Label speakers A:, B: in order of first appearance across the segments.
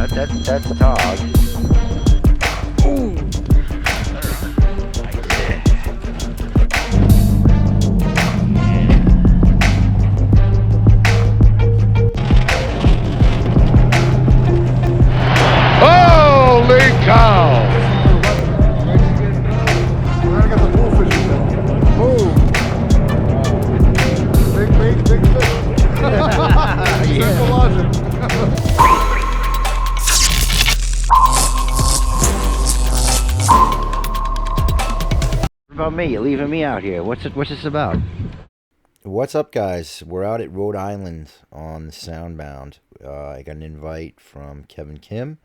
A: That's a tog. Ooh. Holy cow!
B: I got the bullfish in there. Boom! Big bait, big fish. Simple logic.
A: What about me? You're leaving me out here. What's this about? What's up, guys? We're out at Rhode Island on the Soundbound. I got an invite from Kevin Kim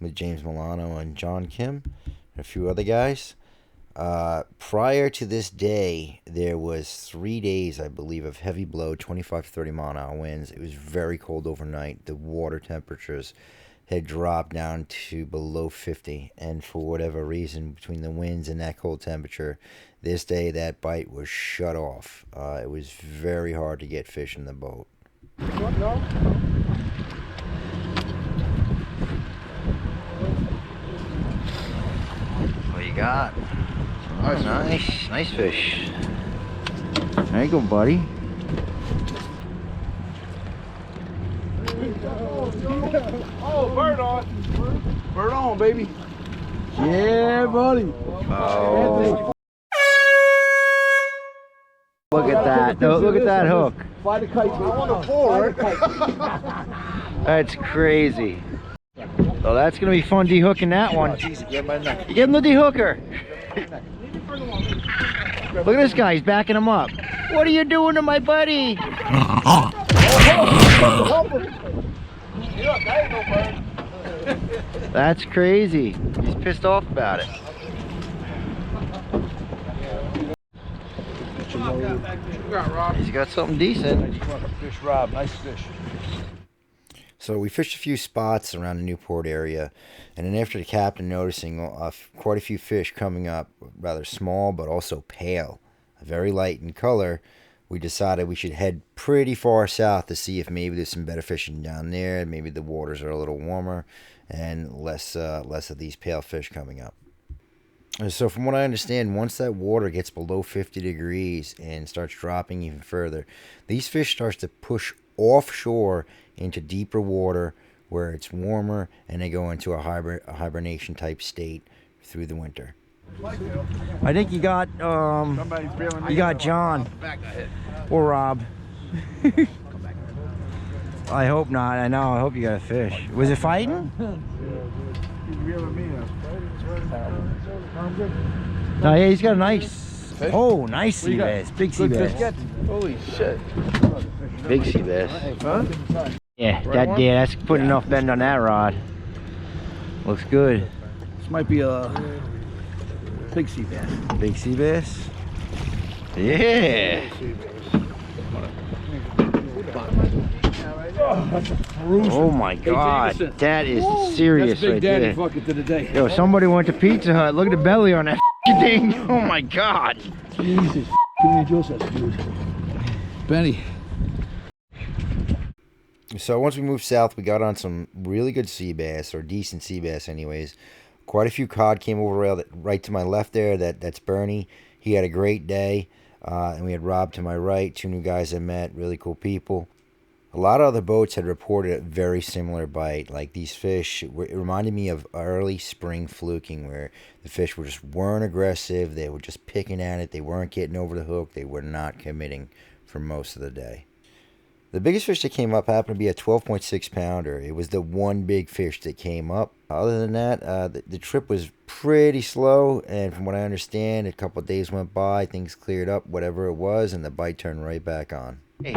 A: with James Milano and John Kim and a few other guys. Prior to this day, there was 3 days, I believe, of heavy blow, 25 to 30 mile an hour winds. It was very cold overnight. The water temperatures had dropped down to below 50, and for whatever reason, between the winds and that cold temperature, this day that bite was shut off. It was very hard to get fish in the boat. What you got? Oh, nice fish. There you go, buddy.
B: Oh, bird on. Bird on, baby. Yeah, buddy.
A: Oh. Look at that. Look at that hook.
B: Fly the kite. I want to pull, right?
A: That's crazy. Oh, that's going to be fun dehooking that one. You get him the dehooker. Look at this guy. He's backing him up. What are you doing to my buddy? That's crazy. He's pissed off about it. He's got something decent.
B: Fish, Rob. Nice fish.
A: So we fished a few spots around the Newport area, and then after the captain noticing quite a few fish coming up, rather small but also pale, very light in color, we decided we should head pretty far south to see if maybe there's some better fishing down there. Maybe the waters are a little warmer and less of these pale fish coming up. So from what I understand, once that water gets below 50 degrees and starts dropping even further, these fish start to push offshore into deeper water where it's warmer, and they go into a hibernation type state through the winter. I think you got John or Rob. I hope not. I know. I hope you got a fish. Was it fighting? No, yeah, he's got a nice. Oh, nice sea bass. Big sea bass.
B: Holy shit.
A: Big sea bass. Huh? Yeah, that's putting enough bend on that rod. Looks good.
B: This might be a big sea bass.
A: Big sea bass? Yeah. Oh my God, that is serious.
B: That's Big
A: right
B: Daddy
A: there.
B: fucking to the day.
A: Yo, somebody went to Pizza Hut. Look at the belly on that thing. Oh my God.
B: Jesus. Give me a Joseph, dude. Benny.
A: So once we moved south, we got on some really good sea bass, or decent sea bass anyways. Quite a few cod came over right to my left there. That's Bernie. He had a great day. And we had Rob to my right, two new guys I met, really cool people. A lot of other boats had reported a very similar bite. Like these fish, it reminded me of early spring fluking, where the fish weren't aggressive. They were just picking at it. They weren't getting over the hook. They were not committing for most of the day. The biggest fish that came up happened to be a 12.6 pounder. It was the one big fish that came up. Other than that, the trip was pretty slow, and from what I understand, a couple of days went by, things cleared up, whatever it was, and the bite turned right back on. Hey.